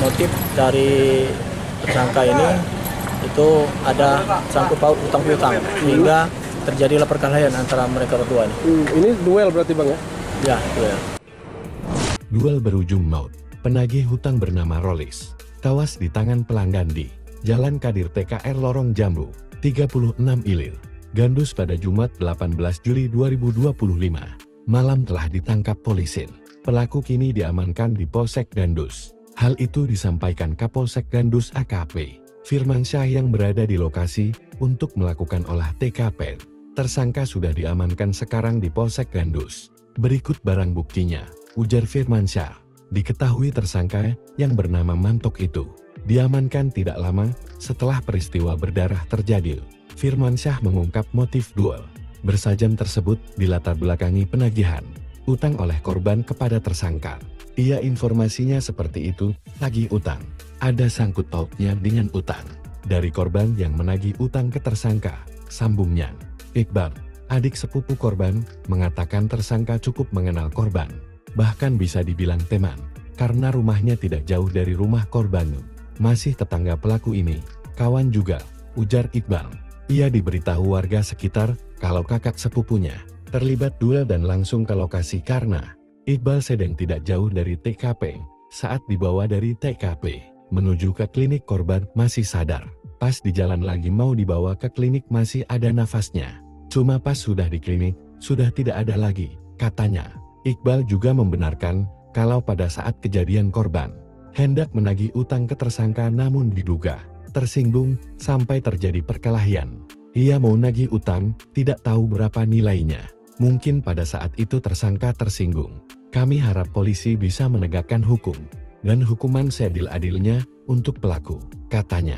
motif dari tersangka ini itu ada sangkut paut utang piutang sehingga terjadilah perkelahian antara mereka berdua ini. Ini duel berarti Bang ya? Ya, duel. Duel berujung maut. Penagih hutang bernama Rolis tewas di tangan pelanggan di Jalan Kadir TKR Lorong Jambu, 36 Ilir, Gandus pada Jumat 18 Juli 2025. Malam telah ditangkap polisi. Pelaku kini diamankan di Polsek Gandus. Hal itu disampaikan Kapolsek Gandus AKP Firmansyah yang berada di lokasi untuk melakukan olah TKP. Tersangka sudah diamankan sekarang di Polsek Gandus. Berikut barang buktinya, ujar Firmansyah. Diketahui tersangka yang bernama Mantok itu diamankan tidak lama setelah peristiwa berdarah terjadi. Firmansyah mengungkap motif duel bersajam tersebut dilatar belakangi penagihan utang oleh korban kepada tersangka. Ia informasinya seperti itu, tagih utang. Ada sangkut pautnya dengan utang dari korban yang menagih utang ke tersangka, sambungnya. Iqbal, adik sepupu korban, mengatakan tersangka cukup mengenal korban. Bahkan bisa dibilang teman, karena rumahnya tidak jauh dari rumah korban. Masih tetangga pelaku ini, kawan juga, ujar Iqbal. Ia diberitahu warga sekitar kalau kakak sepupunya terlibat duel dan langsung ke lokasi karena Iqbal sedang tidak jauh dari TKP. Saat dibawa dari TKP menuju ke klinik, korban masih sadar. Pas di jalan lagi mau dibawa ke klinik masih ada nafasnya. Cuma pas sudah di klinik, sudah tidak ada lagi, katanya. Iqbal juga membenarkan kalau pada saat kejadian korban hendak menagih utang ke tersangka namun diduga tersinggung sampai terjadi perkelahian. Ia mau nagih utang, tidak tahu berapa nilainya. Mungkin pada saat itu tersangka tersinggung. Kami harap polisi bisa menegakkan hukum dan hukuman seadil-adilnya untuk pelaku, katanya.